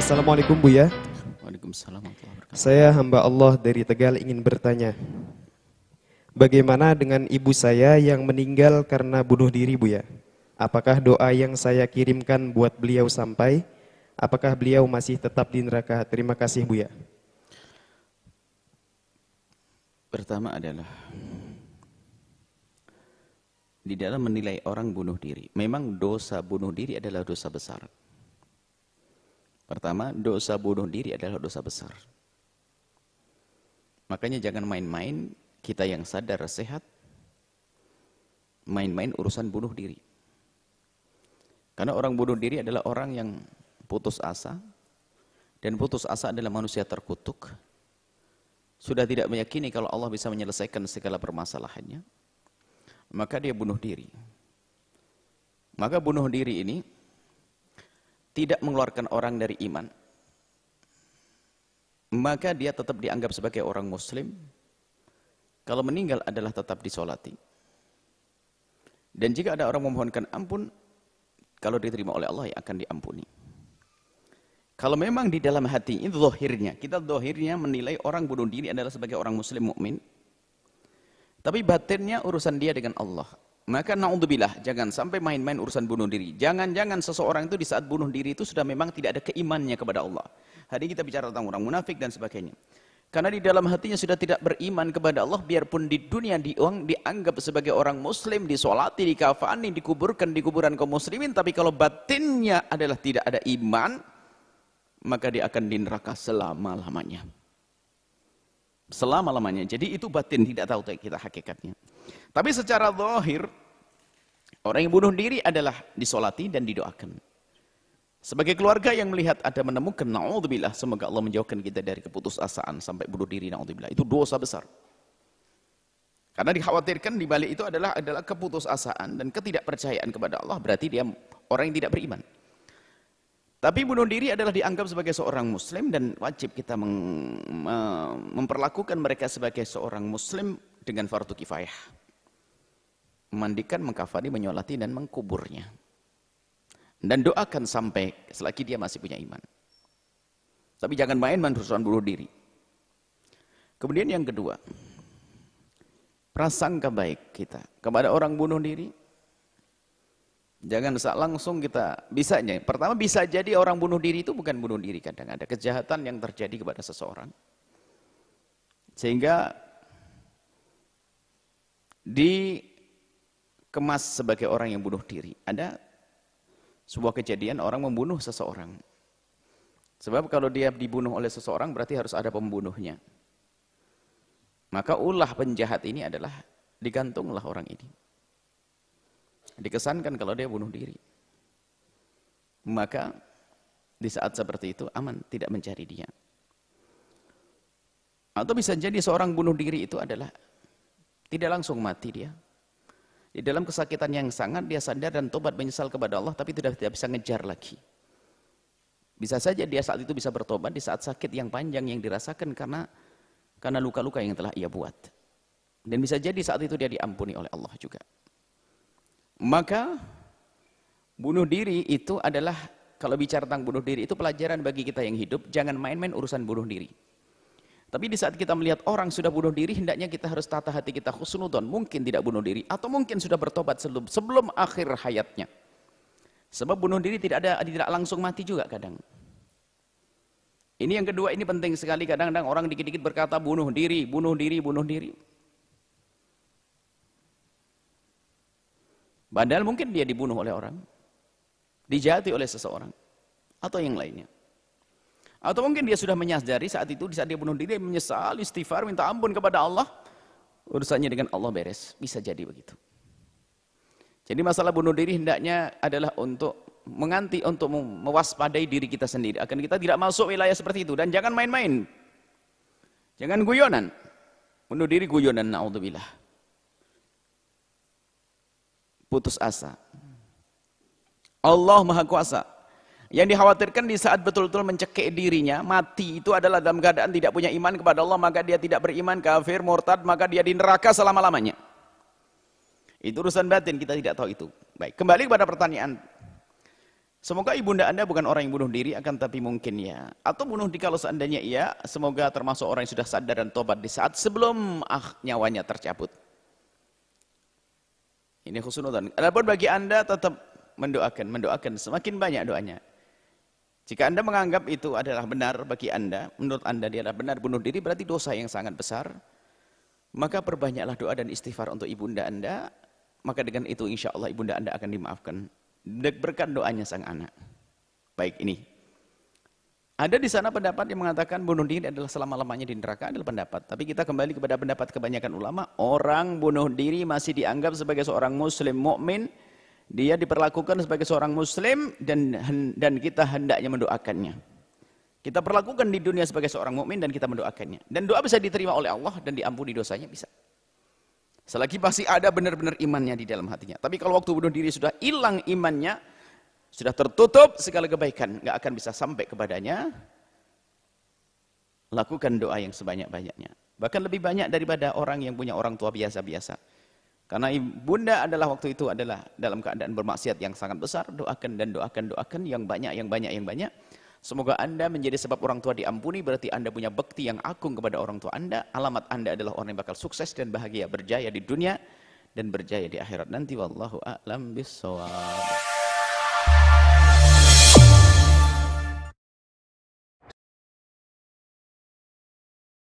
Assalamualaikum Buya. Waalaikumsalam warahmatullahi wabarakatuh. Saya hamba Allah dari Tegal ingin bertanya. Bagaimana dengan ibu saya yang meninggal karena bunuh diri Buya? Apakah doa yang saya kirimkan buat beliau sampai? Apakah beliau masih tetap di neraka? Terima kasih Buya. Pertama adalah di dalam menilai orang bunuh diri. Memang dosa bunuh diri adalah dosa besar. Pertama, dosa bunuh diri adalah dosa besar. Makanya jangan main-main, kita yang sadar sehat, main-main urusan bunuh diri. Karena orang bunuh diri adalah orang yang putus asa, dan putus asa adalah manusia terkutuk. Sudah tidak meyakini kalau Allah bisa menyelesaikan segala permasalahannya, maka dia bunuh diri. Maka bunuh diri ini tidak mengeluarkan orang dari iman, maka dia tetap dianggap sebagai orang muslim. Kalau meninggal adalah tetap disolati. Dan jika ada orang memohonkan ampun, kalau diterima oleh Allah ya akan diampuni. Kalau memang di dalam hati itu zahirnya, kita zahirnya menilai orang bunuh diri adalah sebagai orang muslim mukmin, tapi batinnya urusan dia dengan Allah, maka naudzubillah, jangan sampai main-main urusan bunuh diri. Jangan-jangan seseorang itu di saat bunuh diri itu sudah memang tidak ada keimannya kepada Allah. Hari ini kita bicara tentang orang munafik dan sebagainya. Karena di dalam hatinya sudah tidak beriman kepada Allah, biarpun di dunia dianggap sebagai orang muslim, disolati, dikafani, dikuburkan di kuburan kaum muslimin, tapi kalau batinnya adalah tidak ada iman, maka dia akan di neraka selama-lamanya. Selama-lamanya. Jadi itu batin, tidak tahu kita hakikatnya. Tapi secara zahir, orang yang bunuh diri adalah disolati dan didoakan. Sebagai keluarga yang melihat ada menemukan, na'udzubillah, semoga Allah menjauhkan kita dari keputusasaan sampai bunuh diri, na'udzubillah. Itu dosa besar. Karena dikhawatirkan di balik itu adalah keputusasaan dan ketidakpercayaan kepada Allah, berarti dia orang yang tidak beriman. Tapi bunuh diri adalah dianggap sebagai seorang muslim dan wajib kita memperlakukan mereka sebagai seorang muslim dengan fardu kifayah. Memandikan, mengkafani, menyolati dan mengkuburnya. Dan doakan sampai selagi dia masih punya iman. Tapi jangan main-main urusan bunuh diri. Kemudian yang kedua, prasangka baik kita kepada orang bunuh diri. Jangan langsung kita, bisanya, pertama bisa jadi orang bunuh diri itu bukan bunuh diri, kadang ada kejahatan yang terjadi kepada seseorang. Sehingga dikemas sebagai orang yang bunuh diri. Ada sebuah kejadian orang membunuh seseorang. Sebab kalau dia dibunuh oleh seseorang berarti harus ada pembunuhnya. Maka ulah penjahat ini adalah digantunglah orang ini. Dikesankan kalau dia bunuh diri. Maka di saat seperti itu aman tidak mencari dia. Atau bisa jadi seorang bunuh diri itu adalah tidak langsung mati dia. Di dalam kesakitan yang sangat dia sadar dan tobat menyesal kepada Allah, tapi tidak bisa ngejar lagi. Bisa saja dia saat itu bisa bertobat di saat sakit yang panjang yang dirasakan karena luka-luka yang telah ia buat. Dan bisa jadi saat itu dia diampuni oleh Allah juga. Maka bunuh diri itu adalah, kalau bicara tentang bunuh diri itu pelajaran bagi kita yang hidup, jangan main-main urusan bunuh diri. Tapi di saat kita melihat orang sudah bunuh diri, hendaknya kita harus tata hati kita husnudon, mungkin tidak bunuh diri atau mungkin sudah bertobat sebelum akhir hayatnya. Sebab bunuh diri tidak langsung mati juga kadang. Ini yang kedua, ini penting sekali. Kadang-kadang orang dikit-dikit berkata bunuh diri, bunuh diri, bunuh diri. Padahal mungkin dia dibunuh oleh orang, dijahati oleh seseorang, atau yang lainnya. Atau mungkin dia sudah menyadari saat itu, di saat dia bunuh diri, menyesal, istighfar, minta ampun kepada Allah, urusannya dengan Allah beres. Bisa jadi begitu. Jadi masalah bunuh diri hendaknya adalah untuk mewaspadai diri kita sendiri. Akan kita tidak masuk wilayah seperti itu. Dan jangan main-main. Jangan guyonan. Bunuh diri guyonan, na'udzubillah. Putus asa. Allah Maha Kuasa. Yang dikhawatirkan di saat betul-betul mencekik dirinya, mati itu adalah dalam keadaan tidak punya iman kepada Allah, maka dia tidak beriman, kafir, murtad, maka dia di neraka selama-lamanya. Itu urusan batin, kita tidak tahu itu. Baik, kembali kepada pertanyaan. Semoga ibunda Anda bukan orang yang bunuh diri, akan tapi mungkin ya. Atau bunuh diri kalau seandainya iya, semoga termasuk orang yang sudah sadar dan tobat di saat sebelum nyawanya tercabut. Ini khusnudzon. Adapun bagi Anda tetap mendoakan semakin banyak doanya. Jika Anda menganggap itu adalah benar bagi Anda, menurut Anda dia adalah benar bunuh diri, berarti dosa yang sangat besar. Maka perbanyaklah doa dan istighfar untuk ibunda Anda, maka dengan itu insya Allah ibunda Anda akan dimaafkan berkat doanya sang anak. Baik, ini. Ada di sana pendapat yang mengatakan bunuh diri adalah selama-lamanya di neraka, adalah pendapat. Tapi kita kembali kepada pendapat kebanyakan ulama, orang bunuh diri masih dianggap sebagai seorang muslim mukmin, dia diperlakukan sebagai seorang muslim dan kita hendaknya mendoakannya. Kita perlakukan di dunia sebagai seorang mukmin dan kita mendoakannya. Dan doa bisa diterima oleh Allah dan diampuni dosanya bisa. Selagi masih ada benar-benar imannya di dalam hatinya. Tapi kalau waktu bunuh diri sudah hilang imannya, sudah tertutup segala kebaikan, nggak akan bisa sampai kepadanya. Lakukan doa yang sebanyak-banyaknya. Bahkan lebih banyak daripada orang yang punya orang tua biasa-biasa. Karena ibunda adalah waktu itu adalah dalam keadaan bermaksiat yang sangat besar. Doakan dan doakan yang banyak, yang banyak, yang banyak. Semoga Anda menjadi sebab orang tua diampuni, berarti Anda punya bekti yang agung kepada orang tua Anda. Alamat Anda adalah orang yang bakal sukses dan bahagia, berjaya di dunia dan berjaya di akhirat nanti. Wallahu a'lam bishawab.